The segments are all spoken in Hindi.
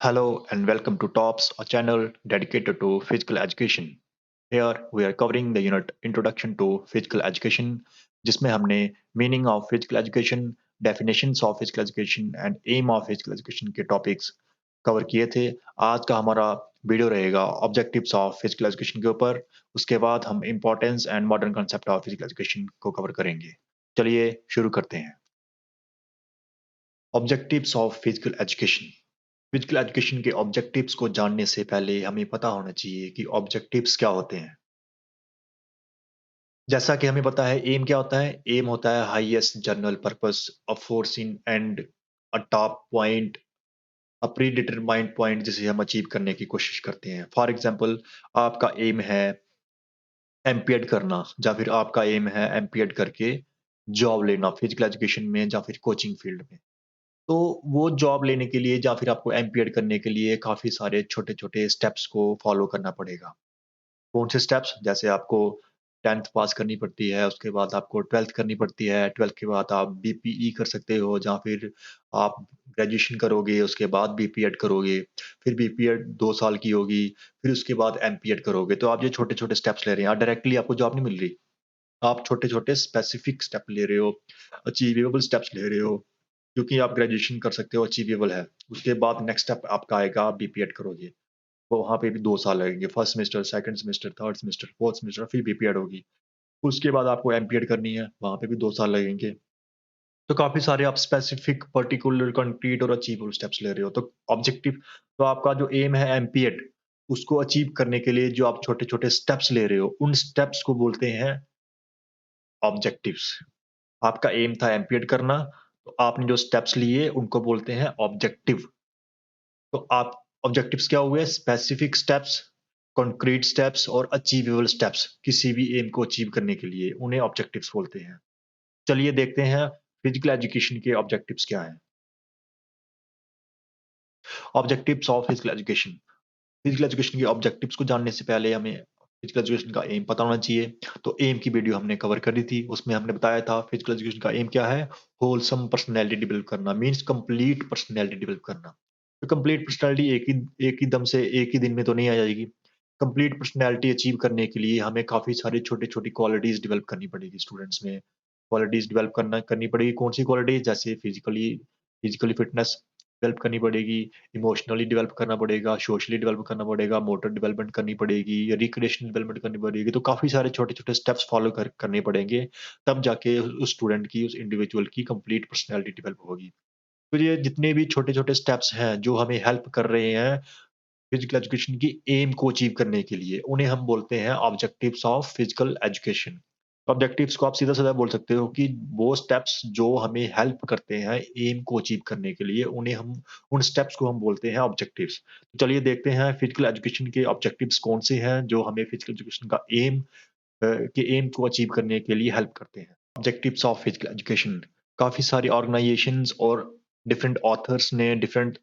Hello and welcome to TOPS, a channel dedicated to physical education. Here we are covering the unit Introduction to Physical Education, जिसमें हमने meaning of physical education, definitions of physical education and aim of physical education के टॉपिक्स कवर किए थे। आज का हमारा वीडियो रहेगा ऑब्जेक्टिव्स ऑफ फिजिकल एजुकेशन के ऊपर। उसके बाद हम importance and modern concept of physical education को कवर करेंगे। चलिए शुरू करते हैं। Objectives of physical education. Physical education के ऑब्जेक्टिव्स को जानने से पहले हमें पता होना चाहिए कि ऑब्जेक्टिव्स क्या होते हैं। जैसा कि हमें पता है एम क्या होता है? एम होता है highest general purpose of forcing and a top point, a pre determined point जिसे हम अचीव करने की कोशिश करते हैं। फॉर एग्जांपल, आपका एम है एमपीएड करना या फिर आपका एम है एमपीएड करके जॉब लेना फिजिकल एजुकेशन में या फिर कोचिंग फील्ड में। तो वो जॉब लेने के लिए या फिर आपको एमपीएड करने के लिए काफ़ी सारे छोटे-छोटे स्टेप्स को फॉलो करना पड़ेगा। कौन से स्टेप्स? जैसे आपको 10th पास करनी पड़ती है, उसके बाद आपको 12th करनी पड़ती है, 12th के बाद आप बीपीई कर सकते हो या फिर आप ग्रेजुएशन करोगे, उसके बाद बीपीएड करोगे, फिर बीपीएड 2 साल की होगी, फिर उसके बाद एमपीएड करोगे। तो आप ये छोटे-छोटे स्टेप्स ले रहे हैं, डायरेक्टली आपको जॉब नहीं मिल रही। आप छोटे-छोटे स्पेसिफिक स्टेप ले रहे हो, अचीवेबल स्टेप्स ले रहे हो, क्योंकि आप ग्रेजुएशन कर सकते हो, अचीवेबल है। उसके बाद नेक्स्ट स्टेप आपका आएगा, आप बीपीएड करोगे। तो वहाँ पे भी 2 साल लगेंगे, first semester, second semester, third semester, fourth semester, फिर बीपीएड होगी। उसके बाद आपको एमपीएड करनी है, वहाँ पे भी 2 साल लगेंगे। तो काफ़ी सारे आप स्पेसिफिक, पर्टिकुलर, कंक्रीट और अचीवेबल स्टेप्स ले रहे हो। तो ऑब्जेक्टिव, तो आपका जो एम है एमपीएड, उसको अचीव करने के लिए जो आप छोटे-छोटे स्टेप्स ले रहे हो, उन स्टेप्स को बोलते हैं ऑब्जेक्टिव्स। आपका एम था एमपीएड करना, तो आपने जो स्टेप्स लिए उनको बोलते हैं ऑब्जेक्टिव। तो आप ऑब्जेक्टिव्स क्या हुए? स्पेसिफिक स्टेप्स, कॉन्क्रीट स्टेप्स और अचीवेबल स्टेप्स किसी भी एम को अचीव करने के लिए, उन्हें ऑब्जेक्टिव्स बोलते हैं। चलिए देखते हैं फिजिकल एजुकेशन के ऑब्जेक्टिव्स क्या हैं। Objectives of physical education. Physical education के ऑब्जेक्टिव्स को जानने से पहले हमें फिजिकल एजुकेशन का एम पता होना चाहिए। तो एम की वीडियो हमने कवर करी थी, उसमें हमने बताया था फिजिकल एजुकेशन का एम क्या है? होलसम पर्सनैलिटी डेवलप करना, मीन्स कंप्लीट पर्सनैलिटी डेवलप करना। तो कंप्लीट पर्सनैलिटी एक ही दम से एक ही दिन में तो नहीं आ जाएगी। कंप्लीट पर्सनैलिटी अचीव करने के लिए हमें काफ़ी सारी छोटी-छोटी क्वालिटीज़ डेवलप करनी पड़ेगी स्टूडेंट्स में। क्वालिटीज़ डेवलप करनी पड़ेगी, कौन-सी क्वालिटीज़? जैसे फिजिकली फिजिकली फिटनेस डेवलप करनी पड़ेगी, इमोशनली डेवलप करना पड़ेगा, सोशली डेवलप करना पड़ेगा, मोटर डेवलपमेंट करनी पड़ेगी, रिक्रिएशनल डेवलपमेंट करनी पड़ेगी। तो काफ़ी सारे छोटे-छोटे स्टेप्स फॉलो करने पड़ेंगे, तब जाके उस स्टूडेंट की, उस इंडिविजुअल की कंप्लीट पर्सनैलिटी डेवलप होगी। तो ये जितने भी छोटे-छोटे स्टेप्स हैं, जो हमें हेल्प कर रहे हैं फिजिकल एजुकेशन की एम को अचीव करने के लिए, उन्हें हम बोलते हैं objectives of physical education. Objectives को आप सीधा-साधा बोल सकते हो कि वो स्टेप्स जो हमें हेल्प करते हैं एम को अचीव करने के लिए, उन स्टेप्स को हम बोलते हैं ऑब्जेक्टिव्स। तो चलिए देखते हैं फिजिकल एजुकेशन के ऑब्जेक्टिव्स कौन से हैं, जो हमें फिजिकल एजुकेशन का के एम को अचीव करने के लिए हेल्प करते हैं। Objectives of physical education. काफ़ी सारी ऑर्गनाइजेशंस और डिफरेंट ऑथर्स ने, डिफरेंट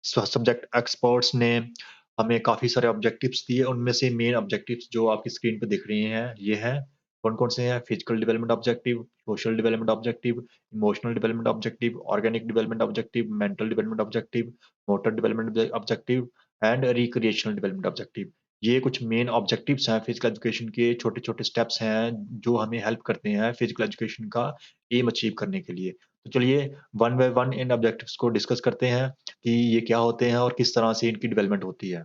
सब्जेक्ट एक्सपर्ट्स ने हमें काफ़ी सारे ऑब्जेक्टिव्स दिए। उनमें से मेन ऑब्जेक्टिव्स जो आपकी स्क्रीन पे दिख रहे हैं, ये हैं। कौन-कौन से हैं? Physical development objective, social development objective, emotional development objective, organic development objective, mental development objective, motor development objective and recreational development objective. ये कुछ मेन ऑब्जेक्टिव्स हैं फिजिकल एजुकेशन के, छोटे-छोटे स्टेप्स हैं जो हमें हेल्प करते हैं फिजिकल एजुकेशन का एम अचीव करने के लिए। तो चलिए one by one in objectives को डिस्कस करते हैं कि ये क्या होते हैं और किस तरह से इनकी डेवलपमेंट होती है।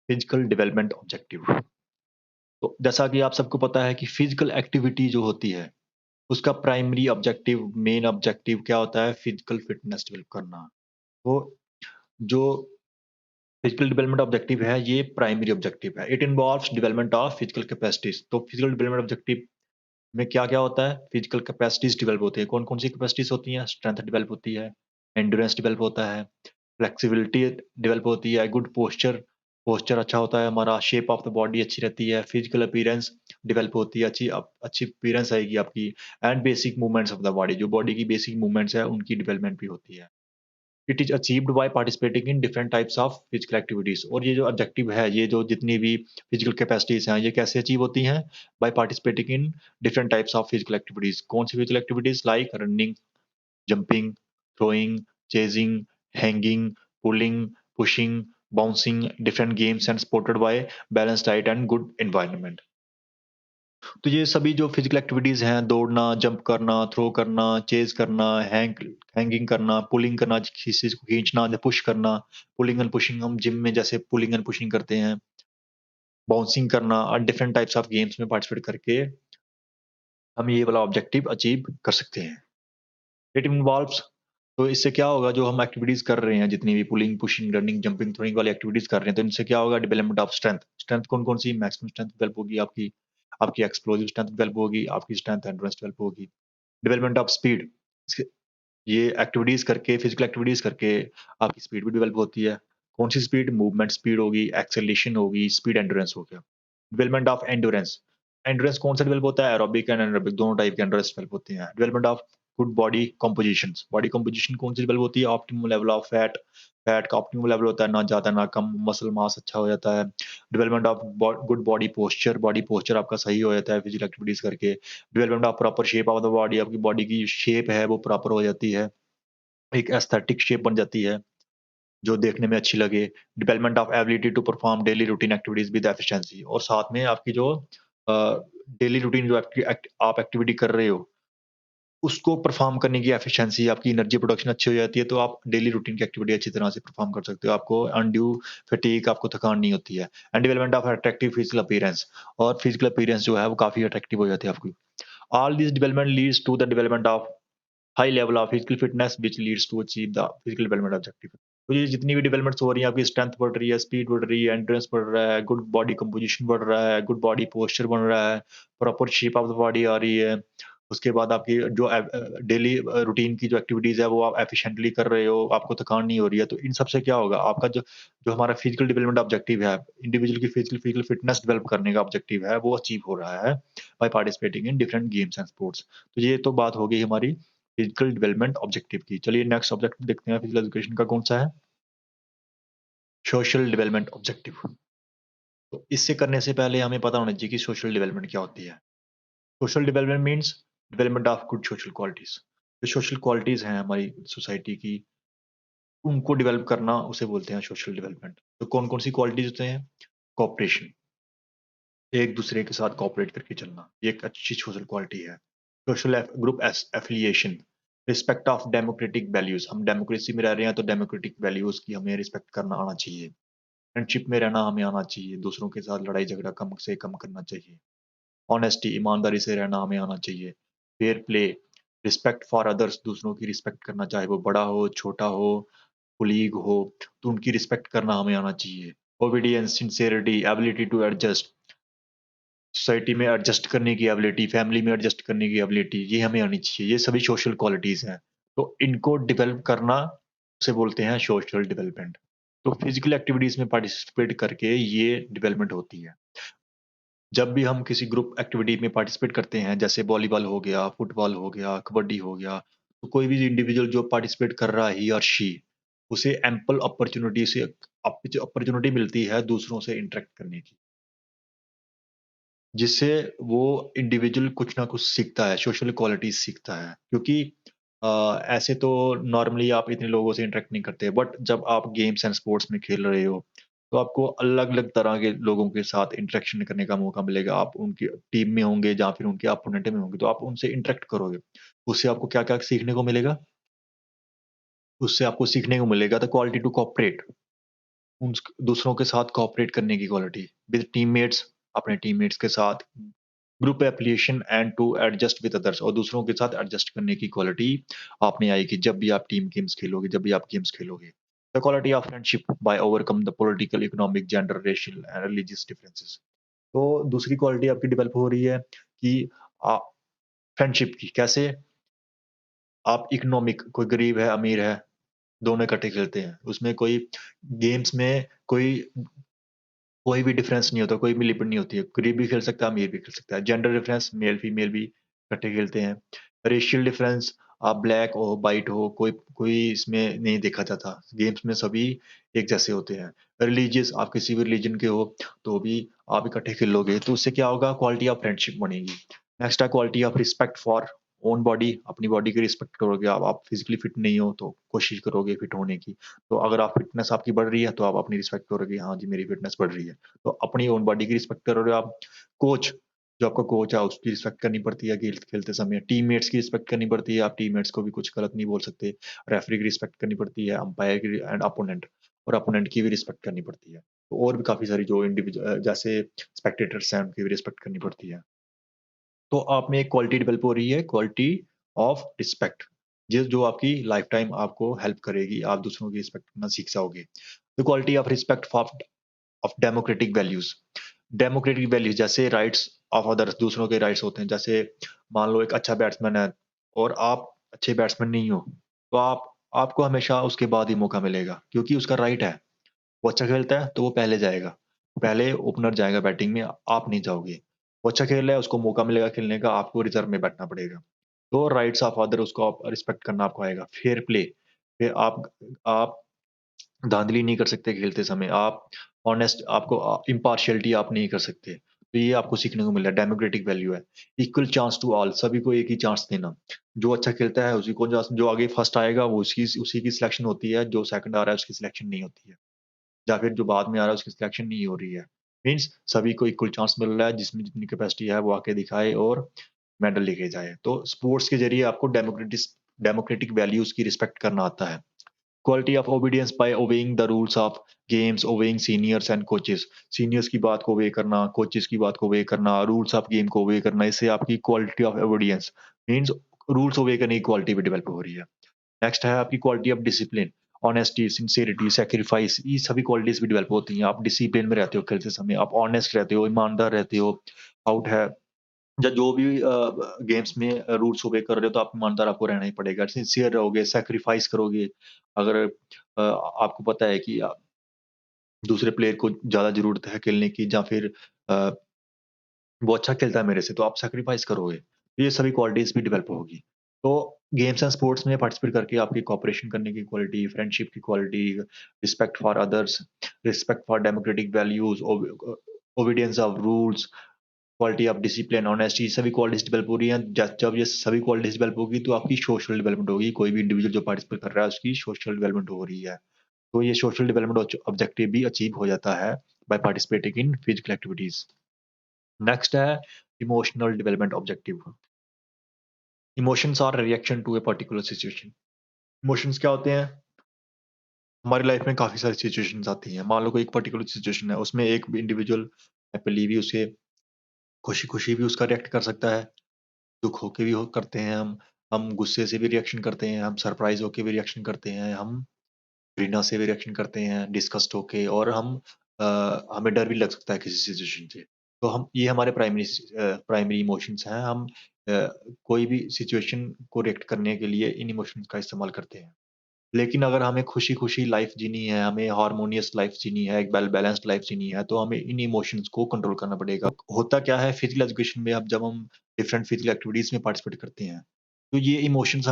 Physical development objective. तो जैसा कि आप सबको पता है कि फिजिकल एक्टिविटी जो होती है, उसका प्राइमरी ऑब्जेक्टिव, मेन ऑब्जेक्टिव क्या होता है? फिजिकल फिटनेस डेवलप करना। तो जो फिजिकल डेवलपमेंट ऑब्जेक्टिव है, ये प्राइमरी ऑब्जेक्टिव है। It involves development of physical capacities. तो फिजिकल डेवलपमेंट ऑब्जेक्टिव में क्या-क्या होता है? फिजिकल कैपेसिटीज़ डेवलप होती है। कौन-कौन सी कैपेसिटीज़ होती हैं? स्ट्रेंथ डेवलप होती है, एंड्योरेंस डेवलप होता है, फ्लेक्सिबिलिटी डेवलप होती है, गुड पोस्चर पोस्चर अच्छा होता है हमारा, शेप ऑफ द बॉडी अच्छी रहती है, फिजिकल अपीयरेंस डेवलप होती है, अच्छी अपीयरेंस आएगी आपकी and basic movements of the body, जो बॉडी की बेसिक मूवमेंट्स है, उनकी डेवलपमेंट भी होती है। It is achieved by participating in different types of physical activities. और ये जो ऑब्जेक्टिव है, ये जो जितनी भी फिजिकल कैपेसिटीज़ हैं, ये कैसे अचीव होती हैं? By participating in different types of physical activities. कौन सी physical activities? Like running, jumping, throwing, chasing hanging, pulling, pushing, bouncing, different games and supported by balanced diet and good environment. तो ये सभी जो फिजिकल एक्टिविटीज़ हैं, दौड़ना, जंप करना, थ्रो करना, चेज़ करना, हैंगिंग करना, पुलिंग करना, किसी चीज़ को खींचना, पुश करना, पुलिंग एंड पुशिंग हम जिम में जैसे पुलिंग एंड पुशिंग करते हैं, बाउंसिंग करना और डिफरेंट टाइप्स ऑफ गेम्स में पार्टिसिपेट करके हम ये वाला ऑब्जेक्टिव अचीव कर सकते हैं। इट इन्वॉल्व्स तो इससे क्या होगा जो हम एक्टिविटीज़ कर रहे हैं जितनी भी pulling, pushing, running, jumping, throwing वाली एक्टिविटीज़ कर रहे हैं, तो इनसे क्या होगा डेवलपमेंट ऑफ स्ट्रेंथ। स्ट्रेंथ कौन-कौन सी मैक्सिमम स्ट्रेंथ डेवलप होगी आपकी, आपकी एक्सप्लोसिव स्ट्रेंथ डेवलप होगी, आपकी स्ट्रेंथ एंड्योरेंस डेवलप होगी। डेवलपमेंट ऑफ स्पीड ये एक्टिविटीज़ करके फिजिकल एक्टिविटीज़ करके आपकी स्पीड भी डेवलप होती है। कौन-सी स्पीड? मूवमेंट स्पीड होगी, एक्सेलरेशन होगी, स्पीड एंड्योरेंस हो गया। डेवलपमेंट ऑफ एंड्योरेंस, एंड्योरेंस कौन-सा डेवलप होता है? एरोबिक एंड एनारोबिक दोनों टाइप के एंड्योरेंस डेवलप होते हैं। Development of good body compositions, body composition कौन-सी डेवलप होती है? Optimum level of fat, fat का ऑप्टिमम लेवल होता है, ना ज़्यादा ना कम, मसल मास अच्छा हो जाता है। Development of good body posture आपका सही हो जाता है फिजिकल एक्टिविटीज़ करके। Development of proper shape of the body, आपकी बॉडी की शेप है वो प्रॉपर हो जाती है। एक एस्थेटिक शेप बन जाती है, जो देखने में अच्छी लगे। Development of ability to perform daily routine activities with efficiency और साथ में आपकी जो अ, डेली रूटीन जो आप एक्टिविटी कर रहे हो, उसको परफॉर्म करने की एफिशिएंसी, आपकी एनर्जी प्रोडक्शन अच्छी हो जाती है, तो आप डेली रूटीन की एक्टिविटी अच्छी तरह से परफॉर्म कर सकते हो। आपको अनड्यू फटीग आपको थकान नहीं होती है। And development of attractive physical appearance और फिजिकल अपीयरेंस जो है वो काफ़ी अट्रैक्टिव हो जाती है आपकी। All this development leads to the development of high level of physical fitness which leads to achieve the physical development objective. तो ये जितनी भी डेवलपमेंट्स हो रही हैं, आपकी स्ट्रेंथ बढ़ रही है, स्पीड बढ़ रही है, एंड्योरेंस बढ़ रहा है, गुड बॉडी कंपोजिशन बढ़ रहा है, गुड बॉडी पोस्चर बन रहा है, proper shape of the body आ रही है। उसके बाद आपकी जो डेली रूटीन की जो एक्टिविटीज़ है वो आप एफिशिएंटली कर रहे हो, आपको थकान नहीं हो रही है, तो इन सब से क्या होगा आपका जो जो हमारा फिजिकल डेवलपमेंट ऑब्जेक्टिव है, इंडिविजुअल की फिजिकल फिजिकल फिटनेस डेवलप करने का ऑब्जेक्टिव है, वो अचीव हो रहा है by participating in different games and sports. तो ये तो बात हो गई हमारी फिजिकल डेवलपमेंट ऑब्जेक्टिव की। चलिए नेक्स्ट ऑब्जेक्टिव देखते हैं फिजिकल एजुकेशन का कौन-सा है? Social development objective. तो इससे करने से पहले हमें पता होना चाहिए कि सोशल डेवलपमेंट क्या होती है। Social development means development of good social qualities. जो सोशल क्वालिटीज़ हैं हमारी सोसाइटी की, उनको डेवलप करना उसे बोलते हैं सोशल डेवलपमेंट। तो कौन-कौन सी क्वालिटीज़ होते हैं? कोऑपरेशन, एक दूसरे के साथ कोऑपरेट करके चलना, ये एक अच्छी सोशल क्वालिटी है। Social group affiliation, respect of democratic values, हम डेमोक्रेसी में रह रहे हैं तो डेमोक्रेटिक वैल्यूज़ की हमें रिस्पेक्ट करना आना चाहिए। फ्रेंडशिप में रहना हमें आना चाहिए, दूसरों के साथ लड़ाई झगड़ा कम से कम करना चाहिए। ऑनेस्टी, ईमानदारी से रहना हमें आना चाहिए। Fair play, respect for others, दूसरों की रिस्पेक्ट करना, चाहे वो बड़ा हो, छोटा हो, कोलीग हो, तो उनकी रिस्पेक्ट करना हमें आना चाहिए। Obedience, sincerity, ability to adjust, society में एडजस्ट करने की एबिलिटी, फैमिली में एडजस्ट करने की एबिलिटी, ये हमें आनी चाहिए। ये सभी सोशल क्वालिटीज़ हैं। तो इनको डेवलप करना उसे बोलते हैं सोशल डेवलपमेंट। तो फिज़िकल एक्टिविटीज़ में पार्टिसिपेट करके ये डेवलपमेंट होती है। जब भी हम किसी ग्रुप एक्टिविटी में पार्टिसिपेट करते हैं, जैसे वॉलीबॉल हो गया, फुटबॉल हो गया, कबड्डी हो गया, तो कोई भी इंडिविजुअल जो पार्टिसिपेट कर रहा है ही और शी, उसे एम्पल अपॉर्च्युनिटी मिलती है दूसरों से इंटरैक्ट करने की। जिससे वो इंडिविजुअल कुछ ना कुछ सीखता है, सोशल क्वालिटीज़ सीखता है। क्योंकि ऐसे तो नॉर्मली आप इतने लोगों से इंटरैक्ट नहीं करते, बट जब आप गेम्स एंड स्पोर्ट्स में खेल रहे हो, तो आपको अलग-अलग तरह के लोगों के साथ इंटरैक्शन करने का मौका मिलेगा। आप उनकी टीम में होंगे या फिर उनके अपोनेंट में होंगे, तो आप उनसे इंटरैक्ट करोगे। उससे आपको क्या-क्या सीखने को मिलेगा? उससे आपको सीखने को मिलेगा द क्वालिटी टू कोऑपरेट, उन्स दूसरों के साथ कोऑपरेट करने की क्वालिटी, विद टीममेट्स, अपने टीममेट्स के साथ, group application and to adjust with others और दूसरों के साथ एडजस्ट करने की क्वालिटी आप में आएगी जब भी आप टीम गेम्स खेलोगे, जब भी आप गेम्स खेलोगे। The quality of friendship by overcome the political, economic, gender, racial and religious differences. तो दूसरी क्वालिटी आपकी डेवलप हो रही है कि अ, फ्रेंडशिप की कैसे? आप इकोनॉमिक, कोई गरीब है, अमीर है, दोनों इकट्ठे खेलते हैं। उसमें कोई गेम्स में कोई भी डिफरेंस नहीं होता, कोई भी लिमिट नहीं होती है। गरीब भी खेल सकता है, अमीर भी खेल सकता है। जेंडर डिफरेंस मेल फीमेल भी इकट्ठे खेलते हैं। रेशियल डिफरेंस आप ब्लैक हो, व्हाइट हो, कोई कोई इसमें नहीं देखा जाता। गेम्स में सभी एक जैसे होते हैं। रिलीजियस आप किसी भी रिलीजन के हो, तो भी आप इकट्ठे खेलोगे, तो उससे क्या होगा क्वालिटी ऑफ फ्रेंडशिप बनेगी। नेक्स्ट है quality of respect for own body, अपनी बॉडी की रिस्पेक्ट करोगे, आप फिज़िकली फिट नहीं हो तो कोशिश करोगे फिट होने की। तो अगर आप फिटनेस आपकी बढ़ रही है तो आप अपनी रिस्पेक्ट करोगे, हाँ जी, मेरी फिटनेस बढ़ रही है। तो अपनी ओन बॉडी की रिस्पेक्ट करोगे आप। कोच, जो आपका कोच है उसकी रिस्पेक्ट करनी पड़ती है खेलते समय। टीममेट्स की रिस्पेक्ट करनी पड़ती है, आप टीममेट्स को भी कुछ गलत नहीं बोल सकते। रेफरी की रिस्पेक्ट करनी पड़ती है, अंपायर की एंड अपोनेंट, और अपोनेंट की भी रिस्पेक्ट करनी पड़ती है। तो और भी काफ़ी सारी जो जैसे स्पेक्टेटर्स हैं उनकी भी रिस्पेक्ट करनी पड़ती है। तो आप में एक क्वालिटी डेवलप हो रही है, क्वालिटी ऑफ रिस्पेक्ट, जो आपकी लाइफ टाइम आपको हेल्प करेगी, आप दूसरों की रिस्पेक्ट करना सीख जाओगे। The quality of respect of democratic values. Democratic values जैसे राइट्स ऑफ अदर्स, दूसरों के राइट्स होते हैं। जैसे मान लो एक अच्छा बैट्समैन है और आप अच्छे बैट्समैन नहीं हो, तो आपको हमेशा उसके बाद ही मौका मिलेगा, क्योंकि उसका राइट है। वो अच्छा खेलता है तो वो पहले जाएगा। पहले ओपनर जाएगा बैटिंग में, आप नहीं जाओगे। वो अच्छा खेल रहा है, उसको मौका मिलेगा खेलने का, आपको रिज़र्व में बैठना पड़ेगा। तो राइट्स ऑफ अदर उसको आप रिस्पेक्ट करना आपको आएगा। फेयर प्ले, फिर आप धांधली नहीं कर सकते खेलते समय। आप ऑनेस्ट, आपको इम्पार्शियलिटी आप नहीं कर सकते। तो ये आपको सीखने को मिला है, डेमोक्रेटिक वैल्यू है। इक्वल चांस टू ऑल, सभी को एक ही चांस देना। जो अच्छा खेलता है उसी को चांस, जो आगे फर्स्ट आएगा वो उसी की सिलेक्शन होती है, जो सेकंड आ रहा है उसकी सिलेक्शन नहीं होती है। या फिर जो बाद में आ रहा है उसकी सिलेक्शन नहीं हो रही है। मीन्स सभी को इक्वल चांस मिल रहा है, जिसमें जितनी कैपेसिटी है वो आके दिखाए और मेडल लेके जाए। तो स्पोर्ट्स के ज़रिए आपको डेमोक्रेटिक वैल्यूज़ की रिस्पेक्ट करना आता है। Quality of obedience by obeying the rules of games, obeying seniors and coaches. Seniors की बात को ओबे करना, कोचेस की बात को ओबे करना, रूल्स ऑफ गेम को ओबे करना, इससे आपकी quality of obedience means rules obey करने की क्वालिटी भी डेवलप हो रही है। नेक्स्ट है आपकी quality of discipline, honesty, sincerity, sacrifice, ये सभी क्वालिटीज़ भी डेवलप होती हैं। आप डिसिप्लिन में रहते हो खेलते समय, आप ऑनेस्ट रहते हो, ईमानदार रहते हो, आउट है या जो भी गेम्स में रूल्स ओबे कर रहे हो तो आप ईमानदार आपको रहना ही पड़ेगा। सिंसियर रहोगे, सैक्रिफाइस करोगे। अगर आपको पता है कि दूसरे प्लेयर को ज़्यादा ज़रूरत है खेलने की, या फिर अ, वो अच्छा खेलता है मेरे से, तो आप सैक्रिफाइस करोगे। तो ये सभी क्वालिटीज़ भी डेवलप होगी। तो गेम्स एंड स्पोर्ट्स में पार्टिसिपेट करके आपकी कोऑपरेशन करने की क्वालिटी, फ्रेंडशिप की quality, respect for others, respect for democratic values, obedience of rules, quality of discipline, honesty, सभी क्वालिटीज़ डेवलप हो रही हैं। जब ये सभी क्वालिटीज़ डेवलप होगी तो आपकी सोशल डेवलपमेंट होगी। कोई भी इंडिविजुअल जो पार्टिसिपेट कर रहा है उसकी सोशल डेवलपमेंट हो रही है। तो ये सोशल डेवलपमेंट ऑब्जेक्टिव भी अचीव हो जाता है by participating in physical activities. Next है emotional development objective. Emotions are reaction to a particular situation. Emotions क्या होते हैं? हमारी लाइफ में काफ़ी सारी सिचुएशंस आती हैं। मान लो कोई एक पर्टिकुलर सिचुएशन है, उसमें एक इंडिविजुअल हैपीली भी उसे खुशी-खुशी भी उसका रिएक्ट कर सकता है, दुःख होके भी हो करते हैं हम गुस्से से भी रिएक्शन करते हैं, हम सरप्राइज़ होके भी रिएक्शन करते हैं, हम घृणा से भी रिएक्शन करते हैं, डिस्गस्ट होके, और हमें डर भी लग सकता है किसी सिचुएशन से। तो हम ये हमारे प्राइमरी इमोशंस हैं। हम कोई भी सिचुएशन को रिएक्ट करने के लिए इन इमोशंस का इस्तेमाल करते हैं। लेकिन अगर हमें खुशी-खुशी लाइफ़ जीनी है, हमें हार्मोनियस लाइफ़ जीनी है, एक बैलेंस्ड लाइफ़ जीनी है, तो हमें इन इमोशंस को कंट्रोल करना पड़ेगा। होता क्या है फिज़िकल एजुकेशन में, अब जब हम डिफरेंट फिज़िकल एक्टिविटीज़ में पार्टिसिपेट करते हैं, तो ये इमोशंस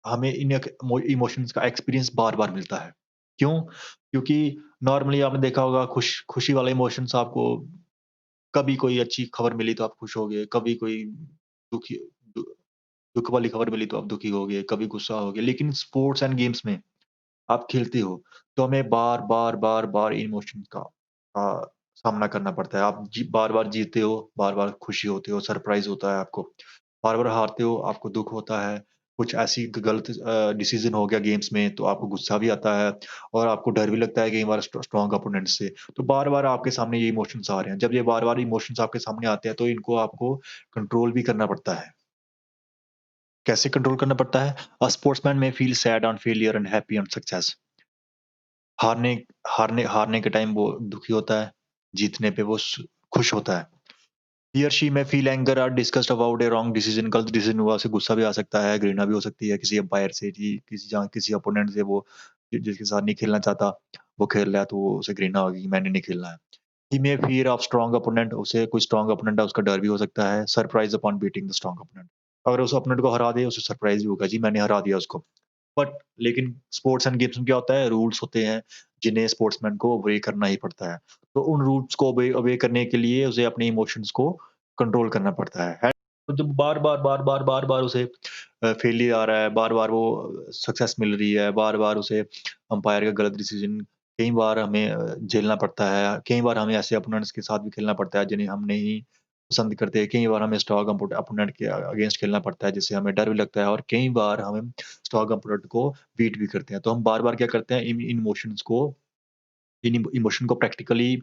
हमें इमोशंस का एक्सपीरियंस बार-बार मिलता है। क्यों? क्योंकि नॉर्मली आपने देखा होगा खुशी वाले इमोशंस आपको, कभी कोई अच्छी खबर मिली तो आप खुश होगे, कभी कोई दुखी दु दुःख वाली खबर मिली तो आप दुखी होगे, कभी गुस्सा होगे। लेकिन स्पोर्ट्स एंड गेम्स में आप खेलते हो, तो हमें बार-बार, बार-बार इमोशंस का सामना करना पड़ता है। आप बार-बार जीतते हो, बार-बार खुशी होते हो, सरप्राइज़ होता है आपको। बार-बार हारते हो, आपको दुःख होता है। कुछ ऐसी गलत डिसीज़न हो गया गेम्स में तो आपको गुस्सा भी आता है, और आपको डर भी लगता है कई बार स्ट्रॉन्ग अपोनेंट से। तो बार-बार आपके सामने ये इमोशंस आ रहे हैं। जब ये बार-बार इमोशंस आपके सामने आते हैं तो इनको आपको कंट्रोल भी करना पड़ता है। कैसे कंट्रोल करना पड़ता है? A sportsman may feel sad on failure and happy on success. हारने हारने हारने के टाइम वो दुखी होता है, जीतने पे वो खुश होता है। ही और शी में फील एंगर और disgust about A wrong decision, गलत डिसीजन हुआ, उसे गुस्सा भी आ सकता है, घृणा भी हो सकती है किसी अंपायर से, जी किसी अपोनेंट से, वो जिसके साथ नहीं खेलना चाहता, वो खेल रहा है तो वो उसे घृणा होगी कि मैंने नहीं खेलना है। ही मे फियर ऑफ स्ट्रॉन्ग अपोनेंट, उसे कोई स्ट्रॉन्ग अपोनेंट है उसका डर भी हो सकता है। Surprise upon beating the strong opponent, अगर उस अपोनेंट को हरा दे उसे सरप्राइज भी होगा, जी मैंने हरा दिया उसको। बट लेकिन स्पोर्ट्स एंड गेम्स में क्या होता है, रूल्स होते हैं जिन्हें स्पोर्ट्समैन को ओबे करना ही पड़ता है। तो उन रूल्स को ओबे ओबे करने के लिए उसे अपने इमोशंस को कंट्रोल करना पड़ता है। तो जब बार-बार उसे फेलियर आ रहा है, बार-बार वो सक्सेस मिल रही है, बार-बार उसे अंपायर का गलत डिसीज़न कई बार हमें झेलना पड़ता है, कई बार हमें ऐसे अपोनेंट्स के साथ भी खेलना पड़ता है जिन्हें हम नहीं पसंद करते, कई बार हमें स्ट्रॉन्ग अपोनेंट के अगेंस्ट खेलना पड़ता है जिससे हमें डर भी लगता है और कई बार हम स्ट्रॉन्ग अपोनेंट को बीट भी करते हैं। तो हम बार-बार क्या करते हैं इन इमोशंस को इन इमोशन को प्रैक्टिकली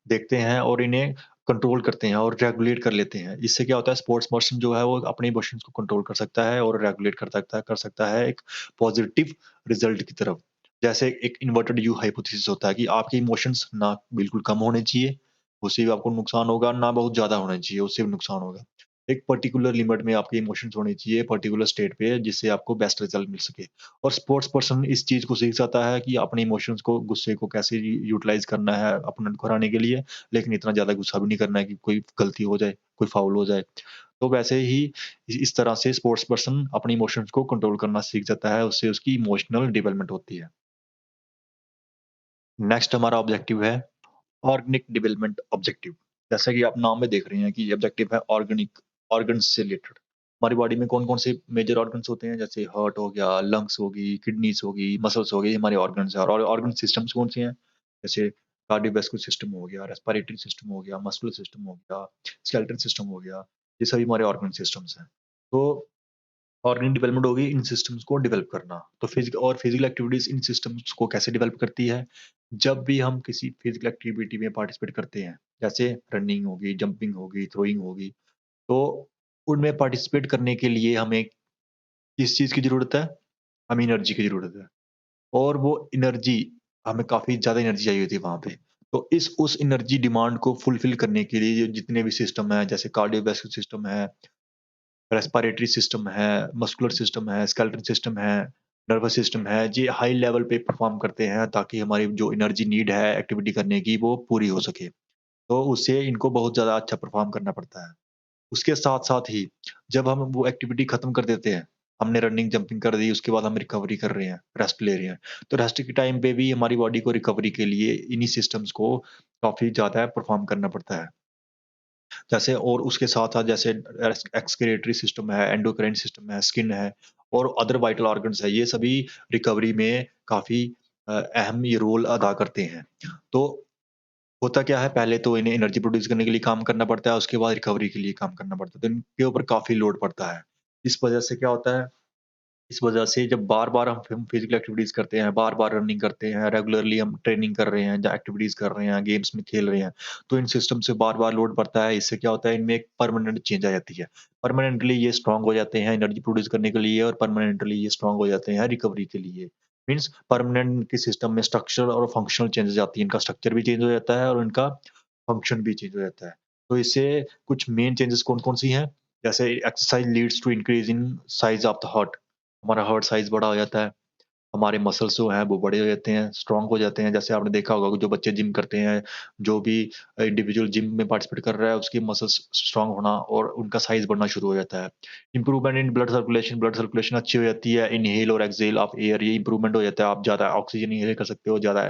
देखते हैं और इन्हें कंट्रोल करते हैं और रेगुलेट कर लेते हैं। इससे क्या होता है स्पोर्ट्स पर्सन जो है वो अपने इमोशंस को कंट्रोल कर सकता है और रेगुलेट कर सकता है एक पॉजिटिव रिजल्ट की तरफ। जैसे एक इन्वर्टेड यू हाइपोथेसिस होता है कि आपके इमोशंस ना बिल्कुल कम होने चाहिए, उससे भी आपको नुकसान होगा, ना बहुत ज़्यादा होना चाहिए, उससे भी नुकसान होगा। एक पर्टिकुलर लिमिट में आपके इमोशंस होने चाहिए, पर्टिकुलर स्टेट पे जिससे आपको बेस्ट रिजल्ट मिल सके। और स्पोर्ट्स पर्सन इस चीज़ को सीख जाता है कि अपने इमोशंस को, गुस्से को कैसे यूटिलाइज़ करना है अपोनेंट को हराने के लिए, लेकिन इतना ज़्यादा गुस्सा भी नहीं करना है कि कोई गलती हो जाए, कोई फाउल हो जाए। तो वैसे ही इस तरह से स्पोर्ट्स पर्सन अपने इमोशंस को कंट्रोल करना सीख जाता है, उससे उसकी इमोशनल डेवलपमेंट होती है। नेक्स्ट हमारा ऑब्जेक्टिव है ऑर्गेनिक डेवलपमेंट ऑब्जेक्टिव। जैसा कि आप नाम में देख रहे हैं कि ये ऑब्जेक्टिव है ऑर्गेनिक, ऑर्गन्स से रिलेटेड। हमारी बॉडी में कौन-कौन से मेजर ऑर्गन्स होते हैं जैसे हार्ट हो गया, लंग्स होगी, किडनीज़ होगी, मसल्स हो गई, हमारे ऑर्गन्स हैं और ऑर्गन सिस्टम्स कौन से हैं? जैसे कार्डियोवास्कुलर सिस्टम हो गया, रेस्पिरेटरी सिस्टम हो गया, मस्कुलर सिस्टम हो गया, स्केलेटल सिस्टम हो गया, ये सभी हमारे ऑर्गन सिस्टम्स हैं। तो ऑर्गेनिक डेवलपमेंट होगी इन सिस्टम्स को डेवलप करना। तो फिजिकल एक्टिविटीज़ इन सिस्टम्स को कैसे डेवलप करती है? जब भी हम किसी फिजिकल एक्टिविटी में पार्टिसिपेट करते हैं, जैसे रनिंग होगी, जंपिंग होगी, थ्रोइंग होगी, तो उनमें पार्टिसिपेट करने के लिए हमें किस चीज़ की ज़रूरत है? हमें एनर्जी की ज़रूरत है और वो एनर्जी हमें काफ़ी ज़्यादा एनर्जी चाहिए होती है वहाँ पे। तो इस उस एनर्जी डिमांड को फुलफ़िल करने के लिए ये जितने भी सिस्टम हैं, जैसे कार्डियोवास्कुलर सिस्टम है, रेस्पिरेटरी सिस्टम है, मस्कुलर सिस्टम है, स्केलेटल सिस्टम है, नर्वस सिस्टम है, ये हाई लेवल पे परफ़ॉर्म करते हैं ताकि हमारी जो एनर्जी नीड है एक्टिविटी करने की वो पूरी हो सके। तो उससे इनको बहुत ज़्यादा अच्छा परफ़ॉर्म करना पड़ता है। उसके साथ-साथ ही जब हम वो एक्टिविटी खत्म कर देते हैं, हमने रनिंग, जंपिंग कर दी, उसके बाद हम रिकवरी कर रहे हैं, रेस्ट ले रहे हैं। तो रेस्ट के टाइम पे भी हमारी बॉडी को रिकवरी के लिए इन्हीं सिस्टम्स को काफ़ी ज़्यादा परफ़ॉर्म करना पड़ता है। जैसे और उसके साथ-साथ जैसे एक्सक्रीटरी सिस्टम है, एंडोक्राइन सिस्टम है, स्किन है और अदर वाइटल ऑर्गन्स है, ये सभी रिकवरी में काफ़ी अहम ये रोल अदा करते हैं। तो होता क्या है, पहले तो इन्हें एनर्जी प्रोड्यूस करने के लिए काम करना पड़ता है, उसके बाद रिकवरी के लिए काम करना पड़ता है, तो इनके ऊपर काफ़ी लोड पड़ता है। इस वजह से क्या होता है, इस वजह से जब बार-बार हम फिजिकल एक्टिविटीज़ करते हैं, बार-बार रनिंग करते हैं, रेगुलरली हम ट्रेनिंग कर रहे हैं, या एक्टिविटीज़ कर रहे हैं, गेम्स में खेल रहे हैं, तो इन सिस्टम से बार-बार लोड पड़ता है। इससे क्या होता है, इनमें एक परमानेंट चेंज आ जाती है। परमानेंटली ये स्ट्रॉन्ग हो जाते हैं एनर्जी प्रोड्यूस करने के लिए और परमानेंटली ये स्ट्रॉन्ग हो जाते हैं रिकवरी के लिए। मीन्स परमानेंट इनके सिस्टम में स्ट्रक्चर और फंक्शनल चेंजेज़ आती हैं। इनका स्ट्रक्चर भी चेंज हो जाता है और इनका फंक्शन भी चेंज हो जाता है। तो इससे कुछ मेन चेंजेज़ कौन-कौन सी हैं? जैसे exercise leads to increase in size of the heart. हमारा हार्ट साइज़ बड़ा हो जाता है, हमारे मसल्स जो हैं वो बड़े हो जाते हैं, स्ट्रॉन्ग हो जाते हैं। जैसे आपने देखा होगा कि जो बच्चे जिम करते हैं, जो भी इंडिविजुअल जिम में पार्टिसिपेट कर रहा है, उसकी मसल्स स्ट्रॉन्ग होना और उनका साइज़ बढ़ना शुरू हो जाता है। इंप्रूवमेंट इन ब्लड सर्कुलेशन अच्छी हो जाती है, इन्हेल और एक्सहेल ऑफ एयर ये इंप्रूवमेंट हो जाता है। आप ज़्यादा ऑक्सीजन इन्हेल कर सकते हो, ज़्यादा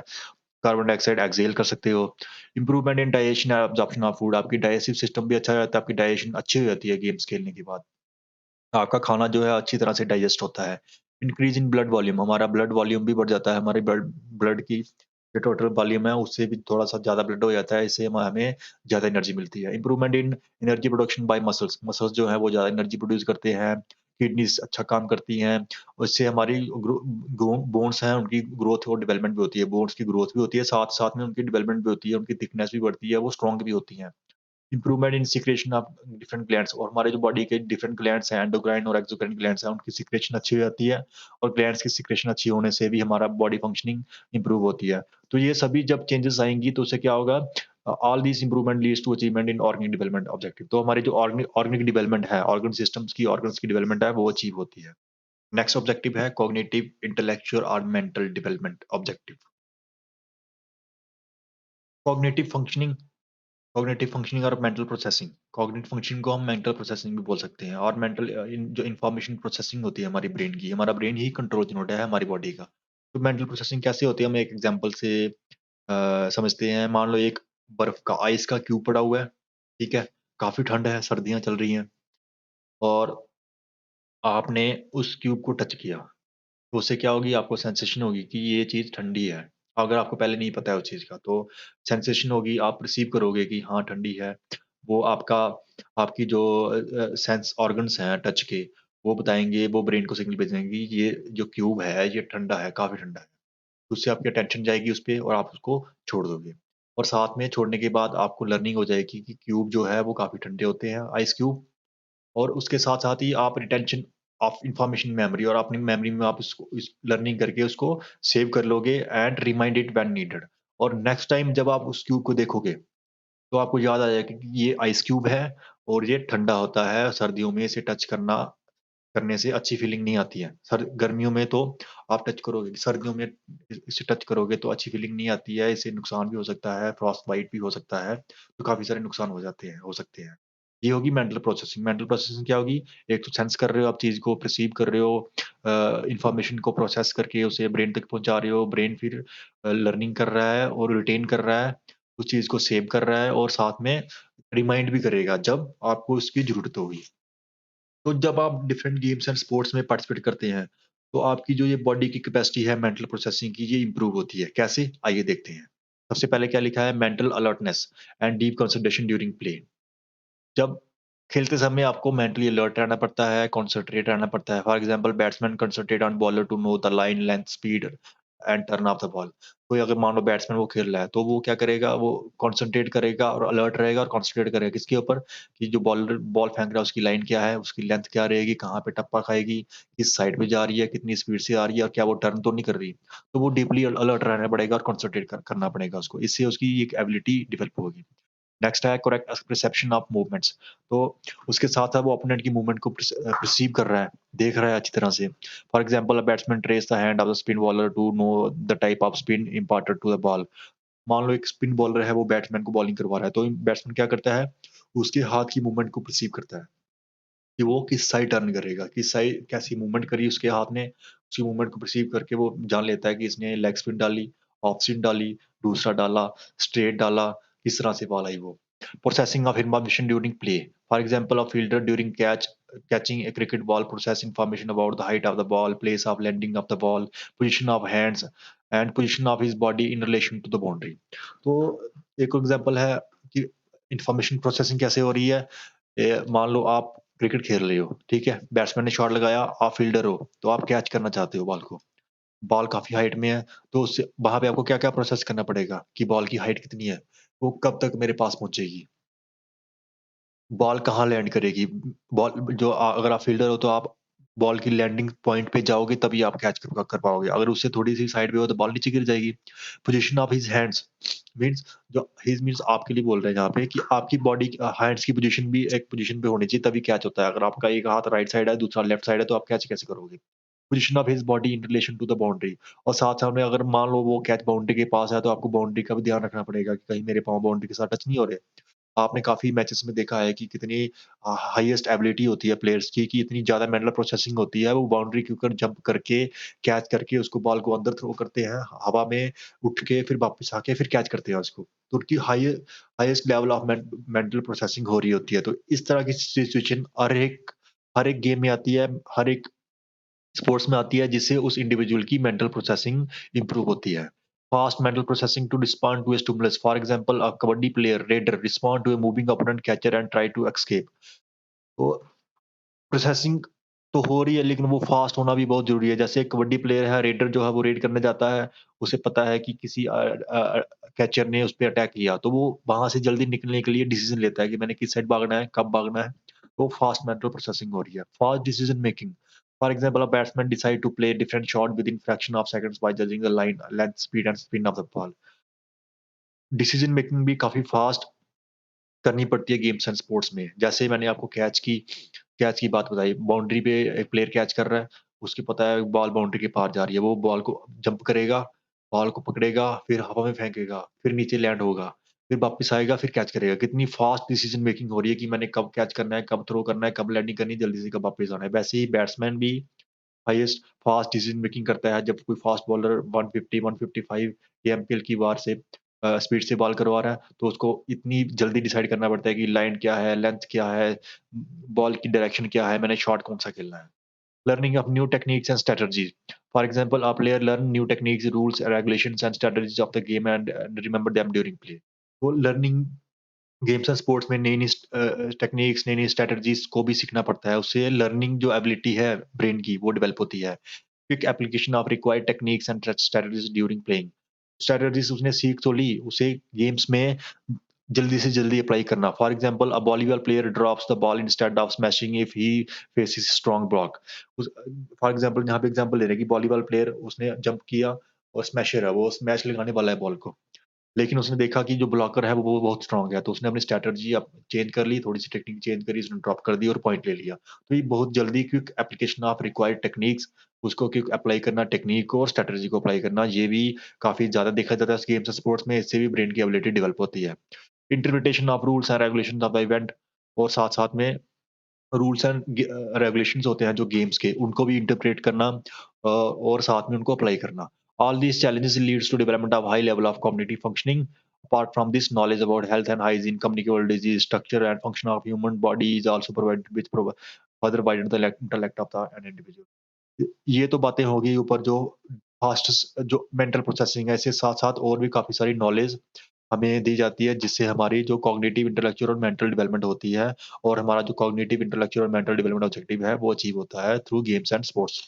कार्बन डाइऑक्साइड एक्सहेल कर सकते हो। Improvement in digestion and absorption of food, आपकी डाइजेस्टिव सिस्टम भी अच्छा हो जाता है, आपकी डाइजेशन अच्छी हो जाती है गेम्स खेलने के बाद। आपका खाना जो है अच्छी तरह से डाइजेस्ट होता है। इंक्रीज़ इन ब्लड वॉल्यूम, हमारा ब्लड वॉल्यूम भी बढ़ जाता है, हमारे ब्लड ब्लड की जो टोटल वॉल्यूम है उससे भी थोड़ा-सा ज़्यादा ब्लड हो जाता है, इससे हमें ज़्यादा एनर्जी मिलती है। Improvement in energy production by muscles, muscles जो हैं वो ज़्यादा एनर्जी प्रोड्यूस करते हैं, किडनीज़ अच्छा काम करती हैं, उससे हमारी बोन्स हैं उनकी ग्रोथ और डेवलपमेंट भी होती है, बोन्स की ग्रोथ भी होती है, साथ-साथ में उनकी डेवलपमेंट भी होती है, उनकी थिकनेस भी बढ़ती है, वो स्ट्रॉन्ग भी होती हैं। Improvement in secretion of different glands, और हमारे जो बॉडी के डिफरेंट ग्लैंड्स हैं, एंडोक्राइन और एक्सोक्राइन ग्लैंड्स हैं, उनकी सिक्रेशन अच्छी हो जाती है और ग्लैंड्स की सिक्रेशन अच्छी होने से भी हमारा बॉडी फंक्शनिंग इंप्रूव होती है। तो ये सभी जब चेंजेस आएँगी तो उससे क्या होगा, all these improvement leads to achievement in organic development objective. तो हमारी जो ऑर्गेनिक डेवलपमेंट है, ऑर्गन्स की डेवलपमेंट है, वो अचीव होती है। नेक्स्ट ऑब्जेक्टिव है कॉग्निटिव, इंटेलेक्चुअल और mental development objective. Cognitive functioning cognitive functioning और मेंटल प्रोसेसिंग। कॉग्निटिव फंक्शनिंग को हम मेंटल प्रोसेसिंग भी बोल सकते हैं और मेंटल इन जो इन्फॉर्मेशन प्रोसेसिंग होती है हमारी ब्रेन की, हमारा ब्रेन ही कंट्रोल यूनिट है हमारी बॉडी का। तो मेंटल प्रोसेसिंग कैसे होती है, हम एक एग्जांपल से समझते हैं। मान लो एक बर्फ का आइस का क्यूब पड़ा हुआ है, ठीक है? काफ़ी ठंड है, सर्दियाँ चल रही हैं। और आपने उस क्यूब को टच किया, तो उससे क्या होगी आपको सेंसेशन होगी कि ये चीज़ ठंडी है। अगर आपको पहले नहीं पता है उस चीज़ का, तो सेंसेशन होगी, आप रिसीव करोगे कि हाँ, ठंडी है। वो आपकी जो सेंस ऑर्गन्स हैं टच के, वो बताएँगे, वो ब्रेन को सिग्नल भेजेंगे कि ये जो क्यूब है, ये ठंडा है, काफ़ी ठंडा है। उससे आपकी अटेंशन जाएगी उस पे और आप उसको छोड़ दोगे। और साथ में छोड़ने के बाद आपको लर्निंग हो जाएगी कि क्यूब जो है वो काफ़ी ठंडे होते हैं, आइस क्यूब। और उसके साथ-साथ ही आप रिटेंशन ऑफ इन्फॉर्मेशन मेमोरी और अपनी मेमोरी में आप उसको इस लर्निंग करके उसको सेव कर लोगे and remind it when needed. और नेक्स्ट टाइम जब आप उस क्यूब को देखोगे, तो आपको याद आ जाएगा कि ये आइस क्यूब है और ये ठंडा होता है, सर्दियों में इसे टच करने से अच्छी फीलिंग नहीं आती है। गर्मियों में तो आप टच करोगे, सर्दियों में इसे टच करोगे तो अच्छी फीलिंग नहीं आती है, इससे नुकसान भी हो सकता है, फ्रॉस्ट बाइट भी हो सकता है, तो काफ़ी सारे नुकसान हो सकते हैं। ये होगी मेंटल प्रोसेसिंग। मेंटल प्रोसेसिंग क्या होगी? एक तो सेंस कर रहे हो आप चीज़ को, परसीव कर रहे हो, इन्फॉर्मेशन को प्रोसेस करके उसे ब्रेन तक पहुँचा रहे हो, ब्रेन फिर लर्निंग कर रहा है और रिटेन कर रहा है, उस चीज़ को सेव कर रहा है और साथ में रिमाइंड भी करेगा जब आपको उसकी ज़रूरत होगी। तो जब आप डिफरेंट गेम्स एंड स्पोर्ट्स में पार्टिसिपेट करते हैं, तो आपकी जो ये बॉडी की कैपेसिटी है मेंटल प्रोसेसिंग की, ये इम्प्रूव होती है। कैसे? आइए देखते हैं। सबसे पहले क्या लिखा है? Mental alertness and deep concentration during play. जब खेलते समय आपको मेंटली अलर्ट रहना पड़ता है, कॉन्संट्रेट रहना पड़ता है। For example batsman concentrate on bowler to know the line, length, speed and turn of the ball. कोई अगर मान लो बैट्समैन वो खेल रहा है, तो वो क्या करेगा? वो कॉन्संट्रेट करेगा और अलर्ट रहेगा और कॉन्संट्रेट करेगा किसके ऊपर? कि जो बॉलर बॉल फेंक रहा है उसकी लाइन क्या है, उसकी लेंथ क्या रहेगी, कहाँ पे टप्पा खाएगी, किस साइड पे जा रही है, कितनी स्पीड से आ रही है और क्या वो टर्न तो नहीं कर रही। तो वो डीपली अलर्ट रहना पड़ेगा और कॉन्संट्रेट करना पड़ेगा उसको। इससे उसकी एक एबिलिटी डेवलप होगी। नेक्स्ट है करेक्ट परसेप्शन ऑफ मूवमेंट्स। तो उसके साथ-साथ वो ओपोनेंट की मूवमेंट को परसीव कर रहा है, देख रहा है अच्छी तरह से। For example a batsman trace the hand of the spin bowler to know the type of spin imparted to the ball. मान लो एक स्पिन बॉलर है, वो बैट्समैन को बॉलिंग करवा रहा है, तो बैट्समैन क्या करता है, उसके हाथ की मूवमेंट को परसीव करता है। कि वो किस साइड टर्न करेगा, किस साइड कैसी मूवमेंट करी उसके हाथ ने, उसकी मूवमेंट को परसीव करके वो जान लेता है कि इसने लेग स्पिन डाली, ऑफ स्पिन डाली, दूसरा डाला, स्ट्रेट डाला, किस तरह से बॉल आई वो। Processing of information during play. For example, a fielder during catching a cricket ball process information about the height of the ball, place of landing of the ball, position of hands and position of his body in relation to the boundary। तो एक एग्जांपल है कि इन्फॉर्मेशन प्रोसेसिंग कैसे हो रही है। मान लो आप क्रिकेट खेल रहे हो, ठीक है? बैट्समैन ने शॉट लगाया, आप फील्डर हो, तो आप कैच करना चाहते हो बॉल को। बॉल काफ़ी हाइट में है, तो उससे वहाँ पे आपको क्या-क्या प्रोसेस करना पड़ेगा कि बॉल की हाइट कितनी है? वो कब तक मेरे पास पहुँचेगी? बॉल कहाँ लैंड करेगी? अगर आप फील्डर हो तो आप बॉल की लैंडिंग पॉइंट पे जाओगे तभी आप कैच कर पाओगे। अगर उससे थोड़ी-सी साइड पे हो तो बॉल नीचे गिर जाएगी। Position of his hands means जो हिज मीन्स आपके लिए बोल रहे हैं यहाँ पे कि आपकी हैंड्स की पोजीशन भी एक पोजीशन पे होनी चाहिए तभी कैच होता है। अगर आपका एक हाथ राइट साइड है, दूसरा लेफ्ट साइड है तो आप कैच कैसे करोगे? Position of his body in relation to the boundary. और साथ-साथ में अगर मान लो वो कैच बाउंड्री के पास है तो आपको बाउंड्री का भी ध्यान रखना पड़ेगा कि कहीं मेरे पाँव बाउंड्री के साथ टच नहीं हो रहे। आपने काफ़ी मैचेस में देखा है कि कितनी हाईएस्ट एबिलिटी होती है प्लेयर्स की कि इतनी ज़्यादा मेंटल प्रोसेसिंग होती है, वो बाउंड्री के ऊपर जंप करके, कैच करके उसको बॉल को अंदर थ्रो करते हैं, हवा में उठ के फिर वापस आके फिर कैच करते हैं उसको। तो उनकी highest level of mental processing हो रही होती है। तो इस तरह की सिचुएशन हर एक गेम में आती है, हर एक स्पोर्ट्स में आती है जिससे उस इंडिविजुअल की मेंटल प्रोसेसिंग इंप्रूव होती है। Fast mental processing to respond to a stimulus. For example, a kabaddi player raider respond to a moving opponent catcher and try to escape. तो प्रोसेसिंग तो हो रही है लेकिन वो फास्ट होना भी बहुत ज़रूरी है। जैसे एक कबड्डी प्लेयर है, रेडर जो है वो रेड करने जाता है, उसे पता है कि किसी कैचर ने उस पे अटैक किया, तो वो वहाँ से जल्दी निकलने के लिए डिसीज़न लेता है कि मैंने किस साइड भागना है, कब भागना है। तो फास्ट मेंटल प्रोसेसिंग हो रही है। Fast decision making. For example, a batsman decide to play different shot within fraction of seconds by judging the line, length, speed and spin of the ball. Decision making भी काफ़ी फास्ट करनी पड़ती है गेम्स एंड स्पोर्ट्स में। जैसे मैंने आपको कैच की बात बताई, बाउंड्री पे एक प्लेयर कैच कर रहा है, उसको पता है बॉल बाउंड्री के पार जा रही है, वो बॉल को जंप करेगा, बॉल को पकड़ेगा, फिर हवा में फेंकेगा, फिर नीचे लैंड होगा, फिर वापस आएगा, फिर कैच करेगा। कितनी फास्ट डिसीजन मेकिंग हो रही है कि मैंने कब कैच करना है, कब थ्रो करना है, कब लैंडिंग करनी है, जल्दी से कब वापस आना है। वैसे ही बैट्समैन भी हाईएस्ट फास्ट डिसीजन मेकिंग करता है जब कोई फास्ट बॉलर 150, 155 ये एमपीएल की वार से स्पीड से बॉल करवा रहा है, तो उसको इतनी जल्दी डिसाइड करना पड़ता है कि लाइन क्या है, लेंथ क्या है, बॉल की डायरेक्शन क्या है, मैंने शॉट कौन-सा खेलना है। Learning of new techniques and strategies. For example, a player learn new techniques, rules, regulations, and strategies of the game and remember them during play. वो लर्निंग गेम्स एंड स्पोर्ट्स में नई-नई टेक्निक्स, नई-नई स्ट्रैटेजीज़ को भी सीखना पड़ता है। उससे लर्निंग जो एबिलिटी है ब्रेन की, वो डेवलप होती है। Quick application of required techniques and strategies during playing. Strategies उसने सीख तो ली, उसे गेम्स में जल्दी से जल्दी अप्लाई करना। For example, a volleyball player drops the ball instead of smashing if he faces strong block. For example, यहाँ पे एग्जाम्पल ले रहे हैं कि वॉलीबॉल प्लेयर उसने जंप किया और स्मैशर है, वो स्मैश लगाने वाला है बॉल को। लेकिन उसने देखा कि जो ब्लॉकर है वो बहुत स्ट्रॉन्ग है, तो उसने अपनी स्ट्रैटेजी अब चेंज कर ली, थोड़ी-सी टेक्निक चेंज करी, उसने ड्रॉप कर दी और पॉइंट ले लिया। तो ये बहुत जल्दी quick application of required techniques, उसको क्विक अप्लाई करना, टेक्निक को और स्ट्रैटेजी को अप्लाई करना, ये भी काफ़ी ज़्यादा देखा जाता है गेम्स और स्पोर्ट्स में, इससे भी ब्रेन की एबिलिटी डेवलप होती है। Interpretation of rules and regulations of the event, और साथ-साथ में रूल्स एंड रेगुलेशंस होते हैं जो गेम्स के, उनको भी इंटरप्रेट करना और साथ में उनको अप्लाई करना। All these challenges leads to development of high level of cognitive functioning. Apart from this, knowledge about health and hygiene, communicable disease, structure and function of human body is also provided with further widen the intellect of the an individual. ये तो बातें हो गई ऊपर जो फास्ट जो मेंटल प्रोसेसिंग है, इसके साथ-साथ और भी काफ़ी सारी नॉलेज हमें दी जाती है, जिससे हमारी जो कॉग्निटिव, इंटेलेक्चुअल और मेंटल डेवलपमेंट होती है, और हमारा जो कॉग्निटिव, इंटेलेक्चुअल और मेंटल डेवलपमेंट ऑब्जेक्टिव है, वो अचीव होता है through games and sports.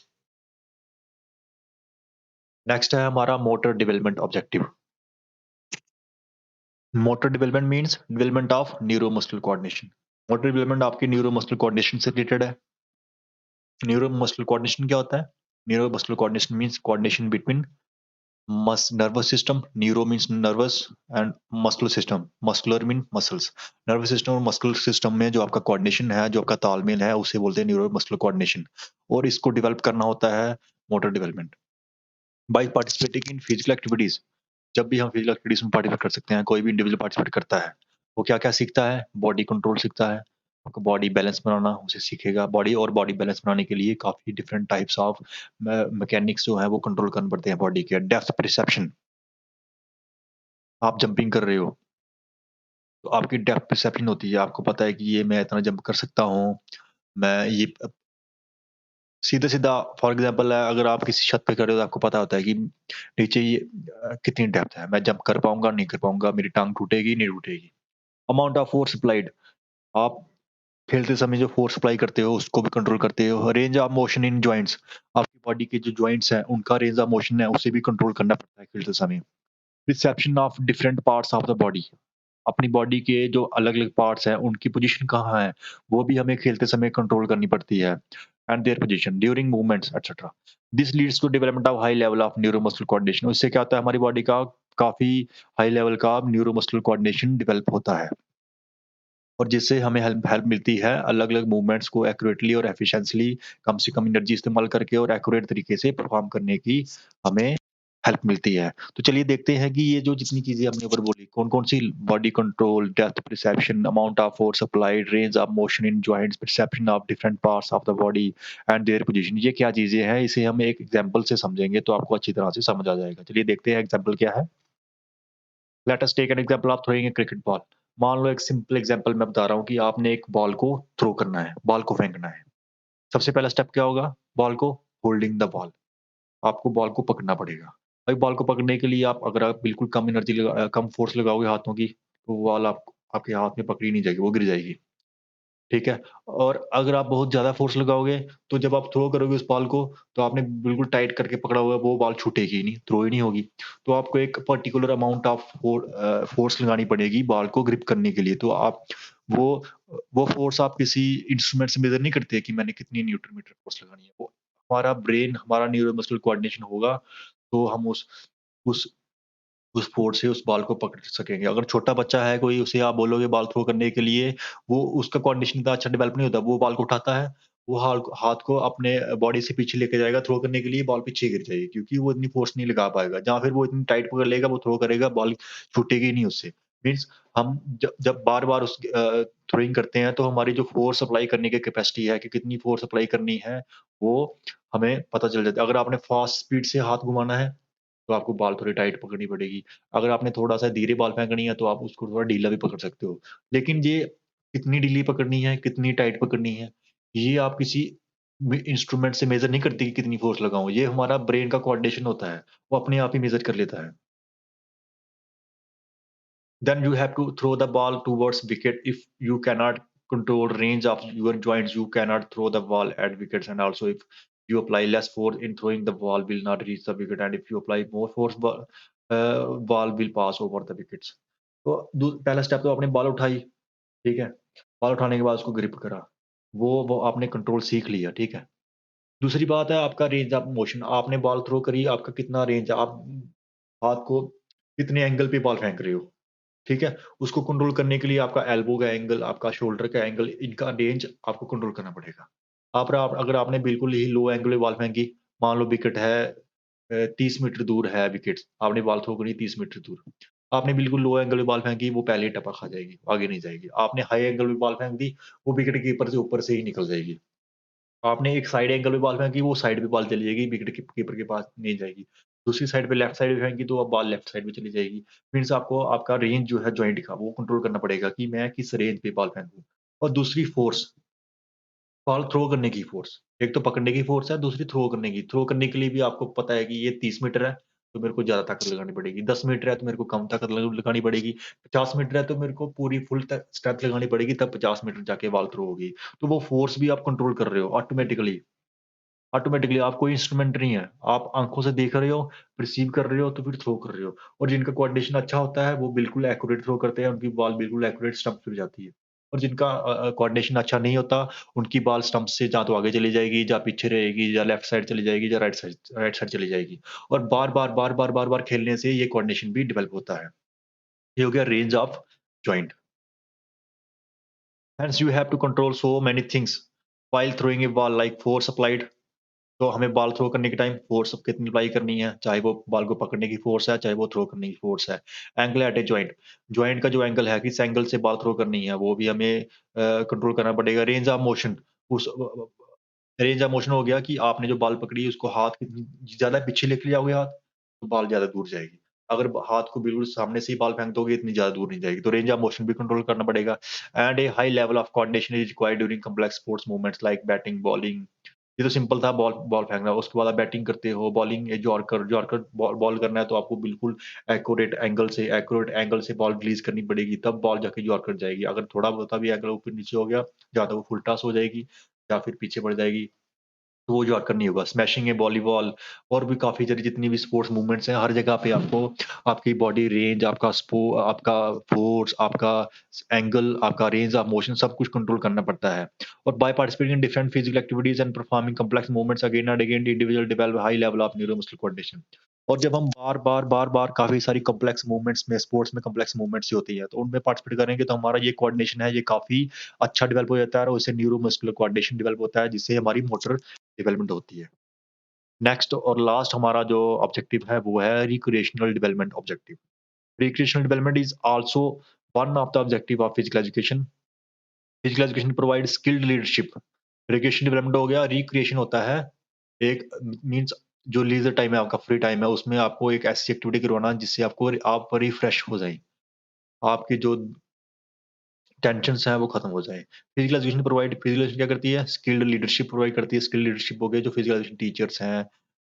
Next है हमारा motor development objective. Motor development means development of neuromuscular coordination. Motor development आपकी न्यूरोमस्कुलर कोऑर्डिनेशन से रिलेटेड है। न्यूरोमस्कुलर कोऑर्डिनेशन क्या होता है? Neuromuscular coordination means coordination between nervous system, neuro means nervous and muscular system, muscular mean muscles. Nervous system और मस्कुलर सिस्टम में जो आपका कोऑर्डिनेशन है, जो आपका तालमेल है, उसे बोलते हैं न्यूरोमस्कुलर कोऑर्डिनेशन, और इसको डेवलप करना होता है motor development bye participating in physical activities. जब भी हम फिजिकल एक्टिविटीज में पार्टिसिपेट कर सकते हैं, कोई भी इंडिविजुअल पार्टिसिपेट करता है, वो क्या-क्या सीखता है? बॉडी कंट्रोल सीखता है, आपका बॉडी बैलेंस बनाना उसे सीखेगा। बॉडी बैलेंस बनाने के लिए काफ़ी डिफरेंट टाइप्स ऑफ मैकेनिक्स जो है वो कंट्रोल करने पड़ते हैं बॉडी के। डेप्थ परसेप्शन, आप जंपिंग कर रहे हो, तो आपकी डेप्थ परसेप्शन होती है, आपको पता है कि ये मैं इतना जंप कर सकता हूँ, मैं ये सीधा-सीधा फॉर एग्ज़ाम्पल अगर आप किसी छत पे खड़े हो तो आपको पता होता है कि नीचे ये कितनी डेप्थ है, मैं जंप कर पाऊँगा, नहीं कर पाऊँगा, मेरी टाँग टूटेगी, नहीं टूटेगी। अमाउंट ऑफ फोर्स अप्लाइड, आप खेलते समय जो फोर्स अप्लाई करते हो उसको भी कंट्रोल करते हो। Range of motion in joints, आपकी बॉडी के जो जॉइंट्स हैं उनका रेंज ऑफ मोशन है उसे भी कंट्रोल करना पड़ता है खेलते समय। Reception of different parts of the body, अपनी बॉडी के जो अलग-अलग पार्ट्स हैं उनकी पोजीशन कहाँ है, वो भी हमें खेलते समय कंट्रोल करनी पड़ती है। And their position during movements etcetera. This leads to development of high level of neuromuscular coordination. उससे क्या होता है, हमारी बॉडी का काफ़ी हाई लेवल का न्यूरोमस्कुलर कोऑर्डिनेशन डेवलप होता है। और जिससे हमें हेल्प हेल्प मिलती है अलग-अलग मूवमेंट्स को एक्यूरेटली और एफिशिएंटली कम से कम एनर्जी इस्तेमाल करके और एक्यूरेट तरीके से परफॉर्म करने की हमें हेल्प मिलती है। तो चलिए देखते हैं कि ये जो जितनी चीज़ें हमने ऊपर बोली, कौन-कौन सी body control, depth perception, amount of force applied, range of motion in joints, perception of different parts of the body and their position, ये क्या चीज़ें हैं? इसे हम एक एग्जांपल से समझेंगे तो आपको अच्छी तरह से समझ आ जाएगा। चलिए देखते हैं एग्जांपल क्या है। Let us take an example of throwing a cricket ball. मान लो एक सिंपल एग्जांपल मैं बता रहा हूँ कि आपने एक बॉल को थ्रो करना है, बॉल को फेंकना है। सबसे पहला स्टेप क्या होगा? बॉल को होल्डिंग द बॉल, आपको बॉल को पकड़ना पड़ेगा। भाई बॉल को पकड़ने के लिए अगर आप बिल्कुल कम एनर्जी कम फोर्स लगाओगे हाथों की, तो वो बॉल आप आपके हाथ में पकड़ी नहीं जाएगी, वो गिर जाएगी। ठीक है? और अगर आप बहुत ज़्यादा फ़ोर्स लगाओगे, तो जब आप थ्रो करोगे उस बॉल को, तो आपने बिल्कुल टाइट करके पकड़ा हुआ है, वो बॉल छूटेगी ही नहीं, थ्रो ही नहीं होगी। तो आपको एक पर्टिकुलर अमाउंट ऑफ फ़ोर्स लगानी पड़ेगी बॉल को ग्रिप करने के लिए। तो आप वो वो फ़ोर्स आप किसी इंस्ट्रूमेंट से मेज़र नहीं करते कि मैंने कितनी न्यूटन मीटर फ़ोर्स लगानी है। वो हमारा ब्रेन, हमारा न्यूरोमस्कुलर कोऑर्डिनेशन होगा, तो हम उस उस फ़ोर्स से उस बॉल को पकड़ सकेंगे। अगर छोटा बच्चा है कोई, उसे आप बोलोगे बॉल थ्रो करने के लिए, वो उसका कोऑर्डिनेशन इतना अच्छा डेवलप नहीं होता। वो बॉल को उठाता है, वो हाथ को अपने बॉडी से पीछे लेके जाएगा थ्रो करने के लिए, बॉल पीछे गिर जाएगी क्योंकि वो इतनी फ़ोर्स नहीं लगा पाएगा। या फिर वो इतनी टाइट पकड़ लेगा, वो थ्रो करेगा, बॉल छूटेगी नहीं उससे। मीन्स हम जब जब बार-बार थ्रोइंग करते हैं, तो हमारी जो फ़ोर्स अप्लाई करने की कैपेसिटी है कि कितनी फ़ोर्स अप्लाई करनी है, वो हमें पता चल जाता है। अगर आपने फ़ास्ट स्पीड से हाथ घुमाना है, तो आपको बॉल थोड़ी टाइट पकड़नी पड़ेगी। अगर आपने थोड़ा-सा धीरे बॉल फेंकनी है, तो आप उसको थोड़ा ढीला भी पकड़ सकते हो। लेकिन ये कितनी ढीली पकड़नी है, कितनी टाइट पकड़नी है, ये आप किसी इंस्ट्रूमेंट से मेज़र नहीं करते कि कितनी फ़ोर्स लगाऊँ। ये हमारा ब्रेन का कोऑर्डिनेशन होता है, वो अपने आप ही मेज़र कर लेता है। Then you have to throw the ball towards wicket. If you cannot control range of your joints, you cannot throw the ball at wickets. And also, if you apply less force in throwing, the ball will not reach the wicket. And if you apply more force, ball will pass over the wickets. तो पहला स्टेप तो आपने बॉल उठाई, ठीक है? बॉल उठाने के बाद उसको ग्रिप करा, वो आपने कंट्रोल सीख लिया, ठीक है? दूसरी बात है आपका रेंज ऑफ मोशन। आपने बॉल थ्रो करी, आपका कितना रेंज है, आप हाथ को कितने एंगल पे बॉल फेंक रहे हो। ठीक है? उसको कंट्रोल करने के लिए आपका एल्बो का एंगल, आपका शोल्डर का एंगल, इनका रेंज आपको कंट्रोल करना पड़ेगा। अगर आपने बिल्कुल ही लो एंगल में बॉल फेंकी, मान लो विकेट है 30 मीटर दूर है विकेट, आपने बॉल थ्रो करी 30 मीटर दूर। आपने बिल्कुल लो एंगल में बॉल फेंकी, वो पहले ही टपा खा जाएगी, आगे नहीं जाएगी। आपने हाई एंगल में बॉल फेंक दी, वो विकेट कीपर से ऊपर से ही निकल जाएगी। आपने एक साइड एंगल में बॉल फेंकी, वो साइड पे बॉल चली जाएगी, विकेट कीपर के पास नहीं जाएगी। दूसरी साइड पे लेफ्ट साइड में फेंकी, तो अब बॉल लेफ्ट साइड में चली जाएगी। मीन्स आपको आपका रेंज जो है जॉइंट का, वो कंट्रोल करना पड़ेगा कि मैं किस रेंज पे बॉल फेंकूँ। और दूसरी फोर्स, बॉल थ्रो करने की फ़ोर्स। एक तो पकड़ने की फ़ोर्स है, दूसरी थ्रो करने की। थ्रो करने के लिए भी आपको पता है कि ये 30 मीटर है, तो मेरे को ज़्यादा ताकत लगानी पड़ेगी। 10 मीटर है, तो मेरे को कम ताकत लगानी पड़ेगी। 50 मीटर है, तो मेरे को पूरी फुल स्ट्रेंथ लगानी पड़ेगी, तब 50 मीटर जाके बॉल थ्रो होगी। तो वो फ़ोर्स भी आप कंट्रोल कर रहे हो ऑटोमैटिकली। ऑटोमैटिकली आप कोई इंस्ट्रूमेंट नहीं है। आप आँखों से देख रहे हो, परसीव कर रहे हो, तो फिर थ्रो कर रहे हो। और जिनका कोऑर्डिनेशन अच्छा होता है, वो बिल्कुल एक्यूरेट थ्रो करते हैं, उनकी बॉल बिल्कुल एक्यूरेट स्टंप पे जाती है। और जिनका कोऑर्डिनेशन अच्छा नहीं होता, उनकी बॉल स्टंप से या तो आगे चली जाएगी, या पीछे रहेगी, या लेफ्ट साइड चली जाएगी, या राइट साइड चली जाएगी। और बार-बार, बार-बार, बार-बार खेलने से ये कोऑर्डिनेशन भी डेवलप होता है। ये हो गया range of joint. Hence you have to control so many things while throwing a ball like force applied। तो हमें बॉल थ्रो करने के टाइम फ़ोर्स अब कितनी अप्लाई करनी है, चाहे वो बॉल को पकड़ने की फ़ोर्स है, चाहे वो थ्रो करने की फ़ोर्स है। Angle eight a joint, joint का जो एंगल है, किस एंगल से बॉल थ्रो करनी है, वो भी हमें कंट्रोल करना पड़ेगा। रेंज ऑफ मोशन, उस रेंज ऑफ मोशन हो गया कि आपने जो बॉल पकड़ी है, उसको हाथ कितनी ज़्यादा पीछे लेके जाओगे हाथ, तो बॉल ज़्यादा दूर जाएगी। अगर हाथ को बिल्कुल सामने से ही बॉल फेंक दोगे, इतनी ज़्यादा दूर नहीं जाएगी। तो रेंज ऑफ मोशन भी कंट्रोल करना पड़ेगा। And A high level of coordination is required during complex sports movements like batting, bowling. ये तो सिंपल था, बॉल बॉल फेंकना। उसके बाद आप बैटिंग करते हो, bowling yorker yorker ball ball करना है, तो आपको बिल्कुल एक्यूरेट एंगल से बॉल रिलीज़ करनी पड़ेगी, तब बॉल जाके यॉर्कर जाएगी। अगर थोड़ा-बहुत भी एंगल ऊपर-नीचे हो गया, या तो वो फुल टॉस हो जाएगी, या फिर पीछे पड़ जाएगी। तो वो यॉर्कर नहीं होगा। स्मैशिंग है वॉलीबॉल, और भी काफ़ी सारी जितनी भी स्पोर्ट्स मूवमेंट्स हैं, हर जगह पे आपको आपकी बॉडी रेंज, आपका फ़ोर्स, आपका एंगल, आपका रेंज ऑफ मोशन सब कुछ कंट्रोल करना पड़ता है। और bye participating in different physical activities and performing complex movements again and again, individual develop high level of neuromuscular coordination. और जब हम बार-बार, बार-बार काफ़ी सारी कॉम्प्लेक्स मूवमेंट्स में, स्पोर्ट्स में कॉम्प्लेक्स मूवमेंट्स होती हैं, तो उनमें पार्टिसिपेट करेंगे, तो हमारा ये कोऑर्डिनेशन है, ये काफ़ी अच्छा डेवलप हो जाता है, और उससे न्यूरोमस्कुलर कोऑर्डिनेशन डेवलप होता है, जिससे हमारी मोटर डेवलपमेंट होती है। नेक्स्ट और लास्ट हमारा जो ऑब्जेक्टिव है, वो है recreational development objective. Recreational development is also one of the objective of physical education. Physical education provide skilled leadership. Recreation development हो गया, रिक्रिएशन होता है एक मीन्स जो लीजर टाइम है, आपका फ्री टाइम है, उसमें आपको एक ऐसी एक्टिविटी करवाना जिससे आप रिफ्रेश हो जाएँ। आपके जो टेंशन्स हैं वो खत्म हो जाएँ। फिजिकल एजुकेशन क्या करती है? स्किल्ड लीडरशिप प्रोवाइड करती है। स्किल्ड लीडरशिप हो गए जो फिजिकल एजुकेशन टीचर्स हैं,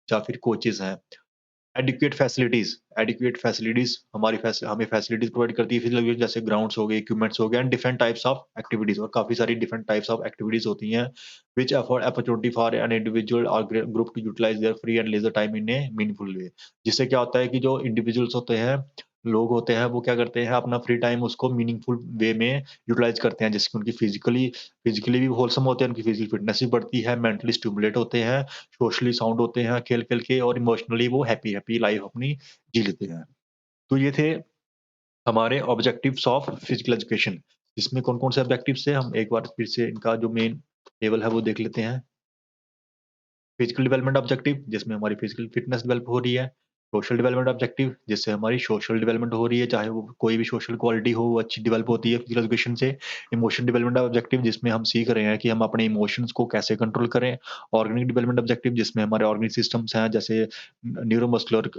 या फिर कोचेज़ हैं। एडिक्वेट फैसिलिटीज़ हमें फैसिलिटीज़ प्रोवाइड करती है फिजिकल एजुकेशन, जैसे ग्राउंड्स हो गए, इक्विपमेंट्स हो गए, and different types of activities, और काफ़ी सारी डिफरेंट टाइप्स ऑफ एक्टिविटीज़ होती हैं, which afford opportunity for an individual और group to utilize their free and leisure time in a meaningful way. जिससे क्या होता है कि जो इंडिविजुअल्स होते हैं, लोग होते हैं, वो क्या करते हैं, अपना फ्री टाइम उसको मीनिंगफुल वे में यूटिलाइज़ करते हैं, जिससे उनकी फिजिकली भी होलसम होते हैं, उनकी फिजिकल फिटनेस भी बढ़ती है, मेंटली स्टिमुलेट होते हैं, सोशली साउंड होते हैं खेल-खेल के, और इमोशनली वो हैप्पी लाइफ अपनी जी लेते हैं। तो ये थे हमारे ऑब्जेक्टिव्स ऑफ फिजिकल एजुकेशन। इसमें कौन-कौन से ऑब्जेक्टिव्स थे, हम एक बार फिर से इनका जो मेन टेबल है वो देख लेते हैं। फिजिकल डेवलपमेंट ऑब्जेक्टिव, जिसमें हमारी फिजिकल फिटनेस डेवलप हो रही है। सोशल डेवलपमेंट ऑब्जेक्टिव, जिससे हमारी सोशल डेवलपमेंट हो रही है, चाहे वो कोई भी सोशल क्वालिटी हो, वो अच्छी डेवलप होती है फिजिकल एजुकेशन से। इमोशन डेवलपमेंट ऑब्जेक्टिव, जिसमें हम सीख रहे हैं कि हम अपने इमोशंस को कैसे कंट्रोल करें। ऑर्गेनिक डेवलपमेंट ऑब्जेक्टिव, जिसमें हमारे ऑर्गेनिक सिस्टम्स हैं, जैसे न्यूरोमस्कुलर,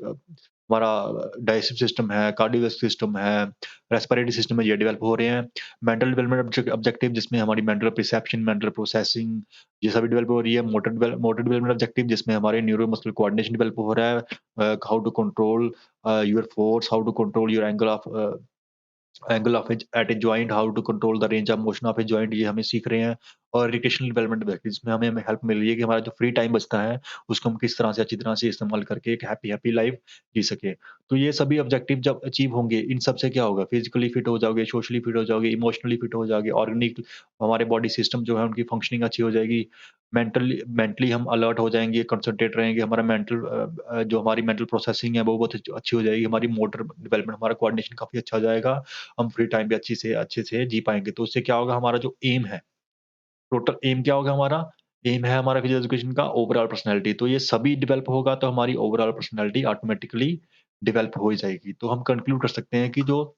हमारा डाइजेस्टिव सिस्टम है, कार्डियोवैस्कुलर सिस्टम है, रेस्पिरेटरी सिस्टम है, ये डेवलप हो रहे हैं। मेंटल डेवलपमेंट ऑब्जेक्टिव, जिसमें हमारी मेंटल परसेप्शन, मेंटल प्रोसेसिंग, ये सभी डेवलप हो रही है। मोटर डेवलपमेंट ऑब्जेक्टिव, जिसमें हमारे न्यूरोमस्कुलर कोऑर्डिनेशन डेवलप हो रहा है, how to control your force, how to control your angle of at a joint, how to control the range of motion of a joint, ये हमें सीख रहे हैं। और एजुकेशनल डेवलपमेंट इसमें हमें हमें हेल्प मिल रही है कि हमारा जो फ्री टाइम बचता है, उसको हम किस तरह से अच्छी तरह से इस्तेमाल करके एक हैप्पी हैप्पी लाइफ जी सके। तो ये सभी ऑब्जेक्टिव जब अचीव होंगे, इन सब से क्या होगा, फिजिकली फिट हो जाओगे, सोशली फिट हो जाओगे, इमोशनली फिट हो जाओगे, ऑर्गेनिक हमारे बॉडी सिस्टम जो है उनकी फंक्शनिंग अच्छी हो जाएगी। मेंटली मेंटली हम अलर्ट हो जाएंगे, कंसंट्रेट रहेंगे, हमारा जो हमारी मेंटल प्रोसेसिंग है वो बहुत अच्छी हो जाएगी, हमारी मोटर डेवलपमेंट, हमारा कोऑर्डिनेशन काफी अच्छा हो जाएगा। हम फ्री टाइम भी अच्छे से जी पाएँगे। तो उससे क्या होगा, हमारा जो एम है, टोटल एम क्या होगा हमारा? एम है हमारा फिजिकल एजुकेशन का ओवरऑल पर्सनैलिटी। तो ये सभी डेवलप होगा तो हमारी ओवरऑल पर्सनैलिटी ऑटोमैटिकली डेवलप हो ही जाएगी। तो हम कंक्लूड कर सकते हैं कि जो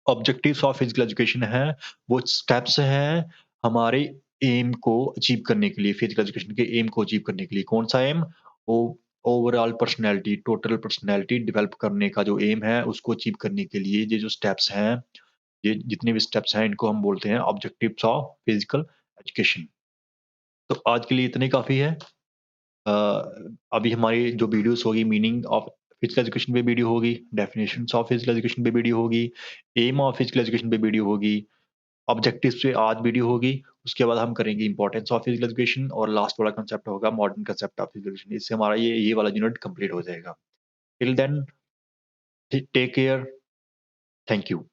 ऑब्जेक्टिव्स ऑफ फिजिकल एजुकेशन है, वो स्टेप्स हैं हमारे एम को अचीव करने के लिए, फिजिकल एजुकेशन के एम को अचीव करने के लिए। कौन-सा एम? ओ overall personality, total personality develop करने का जो एम है, उसको अचीव करने के लिए ये जो स्टेप्स हैं, ये जितने भी स्टेप्स हैं, इनको हम बोलते हैं ऑब्जेक्टिव्स ऑफ फिजिकल एजुकेशन। तो आज के लिए इतने काफ़ी है। अ, अभी हमारी जो वीडियोज़ होगी, मीनिंग ऑफ फिजिकल एजुकेशन पे वीडियो होगी, डेफिनिशंस ऑफ फिजिकल एजुकेशन पे वीडियो होगी, एम ऑफ फिजिकल एजुकेशन पे वीडियो होगी, ऑब्जेक्टिव्स पे आज वीडियो होगी। उसके बाद हम करेंगे इंपॉर्टेंस ऑफ फिजिकल एजुकेशन और लास्ट वाला कांसेप्ट होगा modern concept of physical education. इससे हमारा ये वाला यूनिट कंप्लीट हो जाएगा। Till then take care, thank you.